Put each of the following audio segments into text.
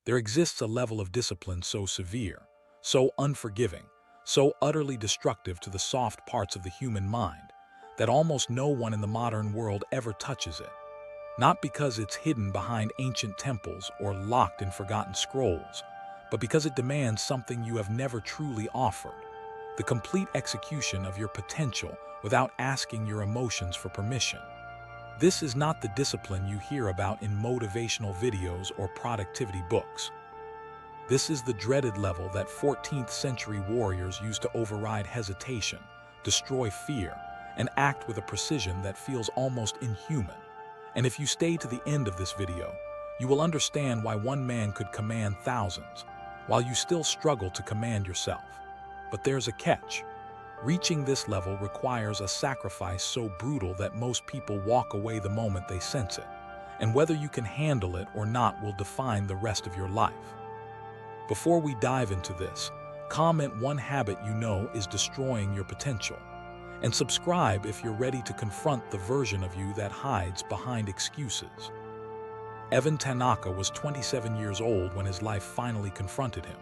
There exists a level of discipline so severe, so unforgiving, so utterly destructive to the soft parts of the human mind, that almost no one in the modern world ever touches it. Not because it's hidden behind ancient temples or locked in forgotten scrolls, but because it demands something you have never truly offered: the complete execution of your potential without asking your emotions for permission. This is not the discipline you hear about in motivational videos or productivity books. This is the dreaded level that 14th century warriors used to override hesitation, destroy fear, and act with a precision that feels almost inhuman. And if you stay to the end of this video, you will understand why one man could command thousands, while you still struggle to command yourself. But there's a catch. Reaching this level requires a sacrifice so brutal that most people walk away the moment they sense it, and whether you can handle it or not will define the rest of your life. Before we dive into this, comment one habit you know is destroying your potential, and subscribe if you're ready to confront the version of you that hides behind excuses. Evan Tanaka was 27 years old when his life finally confronted him.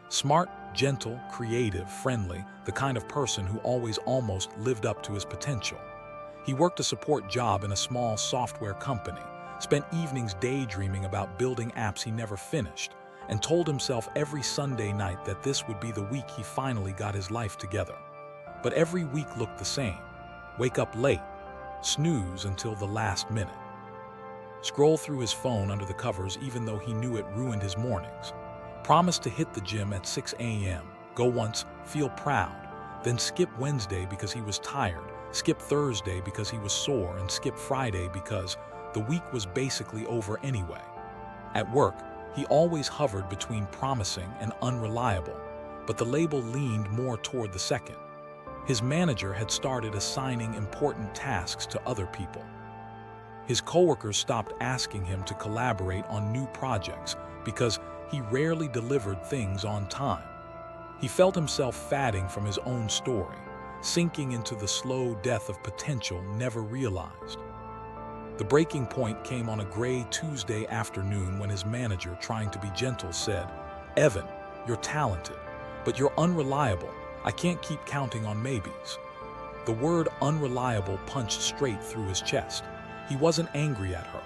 Smart, gentle, creative, friendly, the kind of person who always almost lived up to his potential. He worked a support job in a small software company, spent evenings daydreaming about building apps he never finished, and told himself every Sunday night that this would be the week he finally got his life together. But every week looked the same. Wake up late, snooze until the last minute. Scroll through his phone under the covers even though he knew it ruined his mornings. Promise to hit the gym at 6 a.m., go once, feel proud, then skip Wednesday because he was tired, skip Thursday because he was sore, and skip Friday because the week was basically over anyway. At work, he always hovered between promising and unreliable, but the label leaned more toward the second. His manager had started assigning important tasks to other people. His coworkers stopped asking him to collaborate on new projects because he rarely delivered things on time. He felt himself fading from his own story, sinking into the slow death of potential never realized. The breaking point came on a gray Tuesday afternoon when his manager, trying to be gentle, said, "Evan, you're talented, but you're unreliable. I can't keep counting on maybes." The word unreliable punched straight through his chest. He wasn't angry at her.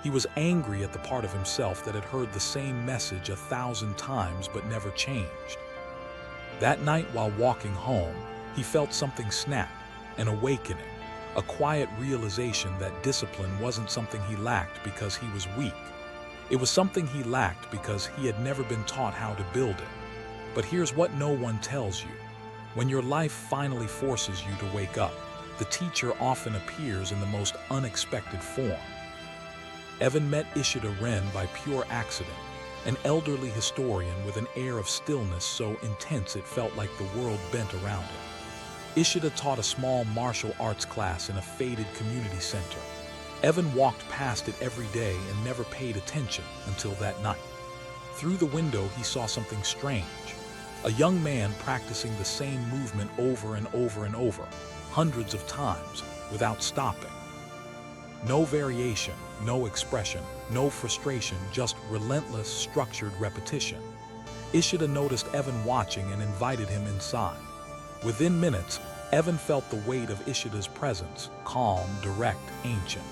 He was angry at the part of himself that had heard the same message 1,000 times but never changed. That night while walking home, he felt something snap, an awakening, a quiet realization that discipline wasn't something he lacked because he was weak. It was something he lacked because he had never been taught how to build it. But here's what no one tells you. When your life finally forces you to wake up, the teacher often appears in the most unexpected form. Evan met Ishida Ren by pure accident, an elderly historian with an air of stillness so intense it felt like the world bent around him. Ishida taught a small martial arts class in a faded community center. Evan walked past it every day and never paid attention until that night. Through the window, he saw something strange. A young man practicing the same movement over and over and over, hundreds of times, without stopping. No variation, no expression, no frustration, just relentless, structured repetition. Ishida noticed Evan watching and invited him inside. Within minutes, Evan felt the weight of Ishida's presence, calm, direct, ancient.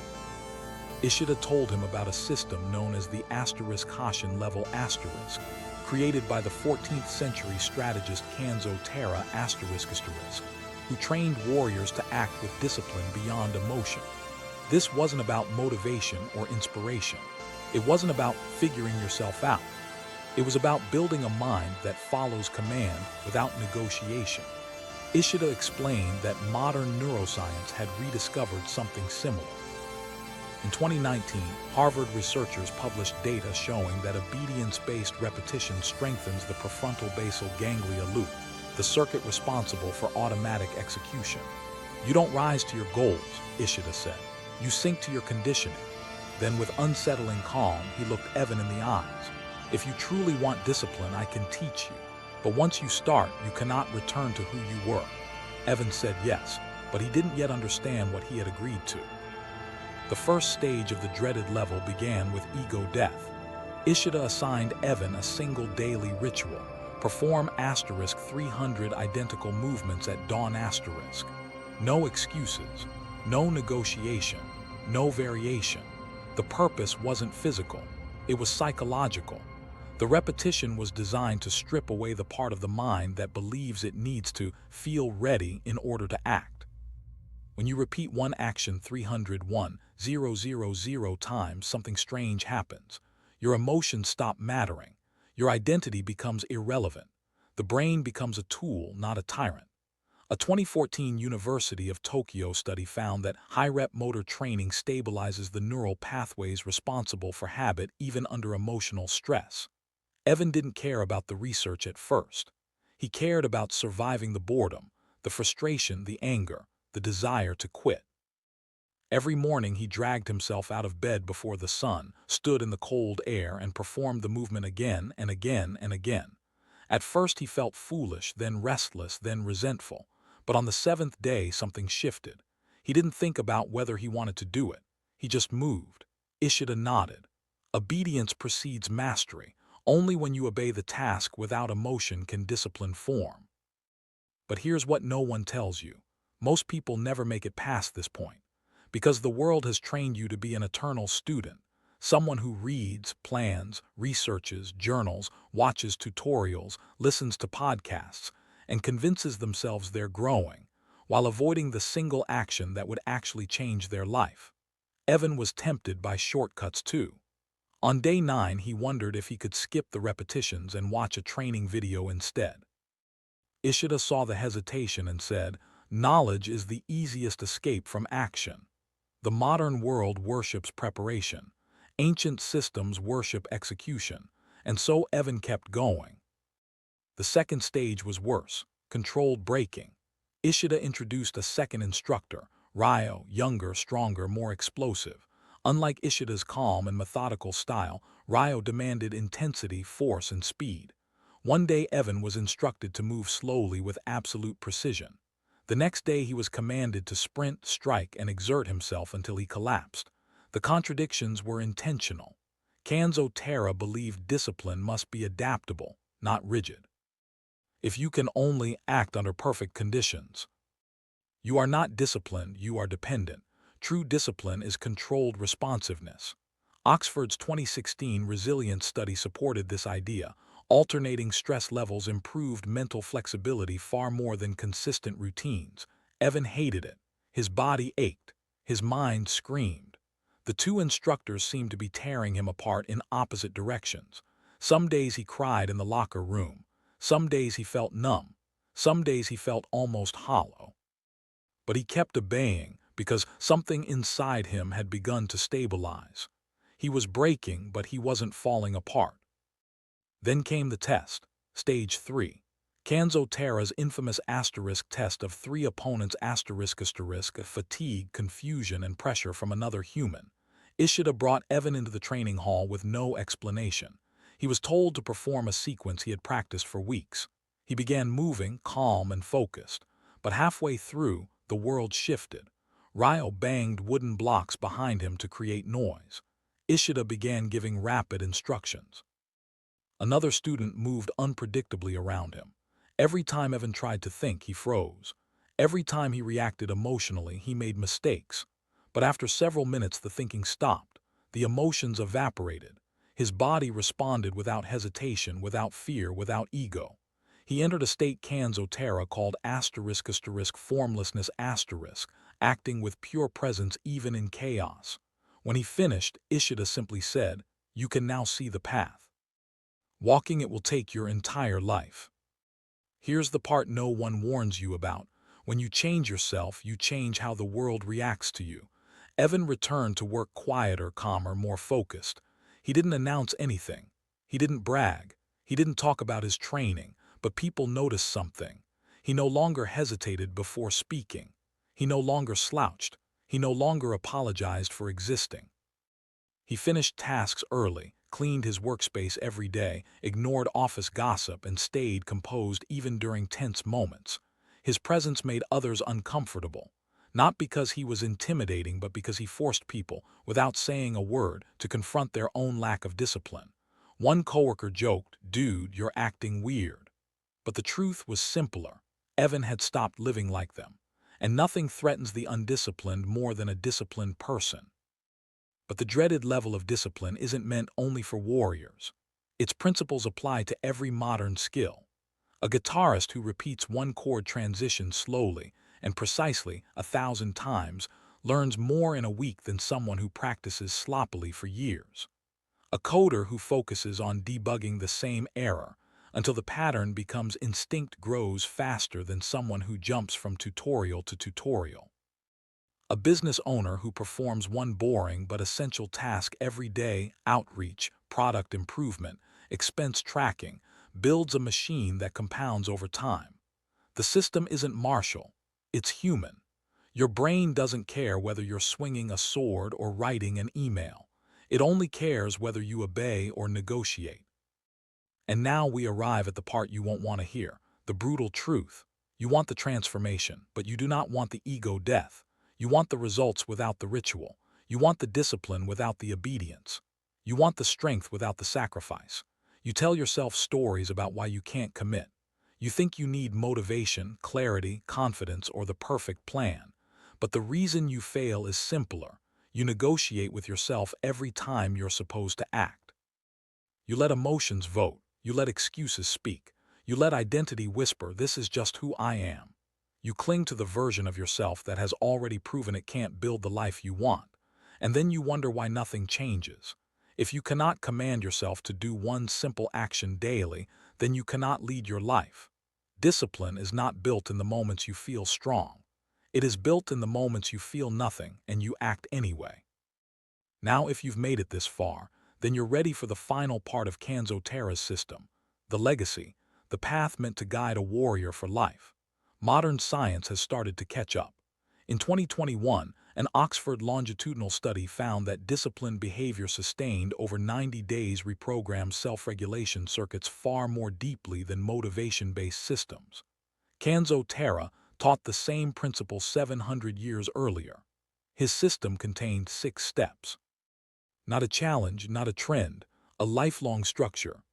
Ishida told him about a system known as the Hashin level asterisk, created by the 14th century strategist Kanzo Tara ***, who trained warriors to act with discipline beyond emotion. This wasn't about motivation or inspiration. It wasn't about figuring yourself out. It was about building a mind that follows command without negotiation. Ishida explained that modern neuroscience had rediscovered something similar. In 2019, Harvard researchers published data showing that obedience-based repetition strengthens the prefrontal basal ganglia loop, the circuit responsible for automatic execution. "You don't rise to your goals," Ishida said. "You sink to your conditioning." Then, with unsettling calm, he looked Evan in the eyes. "If you truly want discipline, I can teach you. But once you start, you cannot return to who you were." Evan said yes, but he didn't yet understand what he had agreed to. The first stage of the dreaded level began with ego death. Ishida assigned Evan a single daily ritual. Perform asterisk 300 identical movements at dawn asterisk. No excuses, no negotiation, no variation. The purpose wasn't physical, it was psychological. The repetition was designed to strip away the part of the mind that believes it needs to feel ready in order to act. When you repeat one action 301,000 times, something strange happens. Your emotions stop mattering. Your identity becomes irrelevant. The brain becomes a tool, not a tyrant. A 2014 University of Tokyo study found that high-rep motor training stabilizes the neural pathways responsible for habit even under emotional stress. Evan didn't care about the research at first. He cared about surviving the boredom, the frustration, the anger, the desire to quit. Every morning he dragged himself out of bed before the sun, stood in the cold air, and performed the movement again and again and again. At first he felt foolish, then restless, then resentful. But on the seventh day something shifted. He didn't think about whether he wanted to do it. He just moved. Ishida nodded. Obedience precedes mastery. Only when you obey the task without emotion can discipline form. But here's what no one tells you. Most people never make it past this point. Because the world has trained you to be an eternal student, someone who reads, plans, researches, journals, watches tutorials, listens to podcasts, and convinces themselves they're growing, while avoiding the single action that would actually change their life. Evan was tempted by shortcuts too. On day 9, he wondered if he could skip the repetitions and watch a training video instead. Ishida saw the hesitation and said, "Knowledge is the easiest escape from action." The modern world worships preparation. Ancient systems worship execution. And so Evan kept going. The second stage was worse, controlled braking. Ishida introduced a second instructor, Ryo, younger, stronger, more explosive. Unlike Ishida's calm and methodical style, Ryo demanded intensity, force, and speed. One day Evan was instructed to move slowly with absolute precision. The next day he was commanded to sprint, strike, and exert himself until he collapsed. The contradictions were intentional. Kanzo Terra believed discipline must be adaptable, not rigid. If you can only act under perfect conditions, you are not disciplined, you are dependent. True discipline is controlled responsiveness. Oxford's 2016 resilience study supported this idea. Alternating stress levels improved mental flexibility far more than consistent routines. Evan hated it. His body ached. His mind screamed. The two instructors seemed to be tearing him apart in opposite directions. Some days he cried in the locker room. Some days he felt numb. Some days he felt almost hollow. But he kept obeying because something inside him had begun to stabilize. He was breaking, but he wasn't falling apart. Then came the test, stage 3. Kanzo Terra's infamous asterisk test of 3 opponents asterisk, fatigue, confusion, and pressure from another human. Ishida brought Evan into the training hall with no explanation. He was told to perform a sequence he had practiced for weeks. He began moving, calm and focused. But halfway through, the world shifted. Ryo banged wooden blocks behind him to create noise. Ishida began giving rapid instructions. Another student moved unpredictably around him. Every time Evan tried to think, he froze. Every time he reacted emotionally, he made mistakes. But after several minutes, the thinking stopped. The emotions evaporated. His body responded without hesitation, without fear, without ego. He entered a state Kanzo Terra called formlessness acting with pure presence even in chaos. When he finished, Ishida simply said, "You can now see the path. Walking it will take your entire life." Here's the part no one warns you about. When you change yourself, you change how the world reacts to you. Evan returned to work quieter, calmer, more focused. He didn't announce anything. He didn't brag. He didn't talk about his training, but people noticed something. He no longer hesitated before speaking. He no longer slouched. He no longer apologized for existing. He finished tasks early, cleaned his workspace every day, ignored office gossip, and stayed composed even during tense moments. His presence made others uncomfortable, not because he was intimidating, but because he forced people, without saying a word, to confront their own lack of discipline. One coworker joked, "Dude, you're acting weird." But the truth was simpler. Evan had stopped living like them, and nothing threatens the undisciplined more than a disciplined person. But the dreaded level of discipline isn't meant only for warriors. Its principles apply to every modern skill. A guitarist who repeats one chord transition slowly and precisely 1,000 times learns more in a week than someone who practices sloppily for years. A coder who focuses on debugging the same error until the pattern becomes instinct grows faster than someone who jumps from tutorial to tutorial. A business owner who performs one boring but essential task every day, outreach, product improvement, expense tracking, builds a machine that compounds over time. The system isn't martial, it's human. Your brain doesn't care whether you're swinging a sword or writing an email. It only cares whether you obey or negotiate. And now we arrive at the part you won't want to hear, the brutal truth. You want the transformation, but you do not want the ego death. You want the results without the ritual. You want the discipline without the obedience. You want the strength without the sacrifice. You tell yourself stories about why you can't commit. You think you need motivation, clarity, confidence, or the perfect plan. But the reason you fail is simpler. You negotiate with yourself every time you're supposed to act. You let emotions vote. You let excuses speak. You let identity whisper, "This is just who I am." You cling to the version of yourself that has already proven it can't build the life you want. And then you wonder why nothing changes. If you cannot command yourself to do one simple action daily, then you cannot lead your life. Discipline is not built in the moments you feel strong. It is built in the moments you feel nothing and you act anyway. Now, if you've made it this far, then you're ready for the final part of Kanzo Terra's system, the legacy, the path meant to guide a warrior for life. Modern science has started to catch up. In 2021, an Oxford longitudinal study found that disciplined behavior sustained over 90 days reprograms self-regulation circuits far more deeply than motivation-based systems. Kanzo Terra taught the same principle 700 years earlier. His system contained 6 steps. Not a challenge, not a trend, a lifelong structure.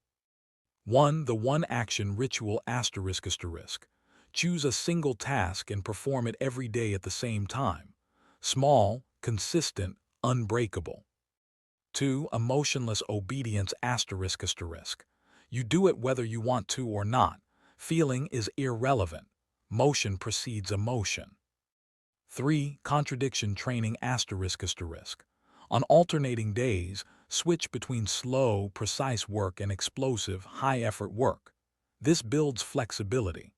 1. The one action ritual ***. Choose a single task and perform it every day at the same time. Small, consistent, unbreakable. 2. Emotionless obedience ***. You do it whether you want to or not. Feeling is irrelevant. Motion precedes emotion. 3. Contradiction training ***. On alternating days, switch between slow, precise work and explosive, high-effort work. This builds flexibility.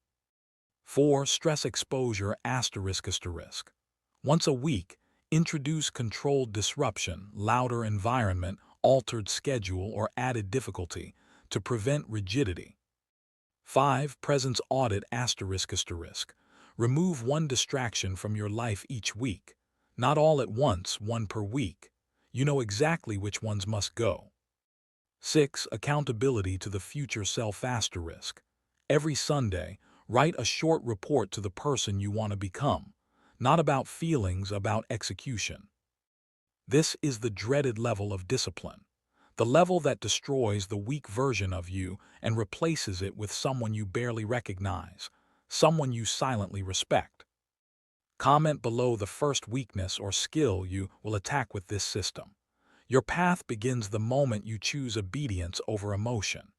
4. Stress exposure ***. Once a week, introduce controlled disruption, louder environment, altered schedule, or added difficulty to prevent rigidity. 5. Presence audit ***. Remove one distraction from your life each week. Not all at once, one per week. You know exactly which ones must go. 6. Accountability to the future self ***. Every Sunday, write a short report to the person you want to become. Not about feelings, about execution. This is the dreaded level of discipline. The level that destroys the weak version of you and replaces it with someone you barely recognize, someone you silently respect. Comment below the first weakness or skill you will attack with this system. Your path begins the moment you choose obedience over emotion.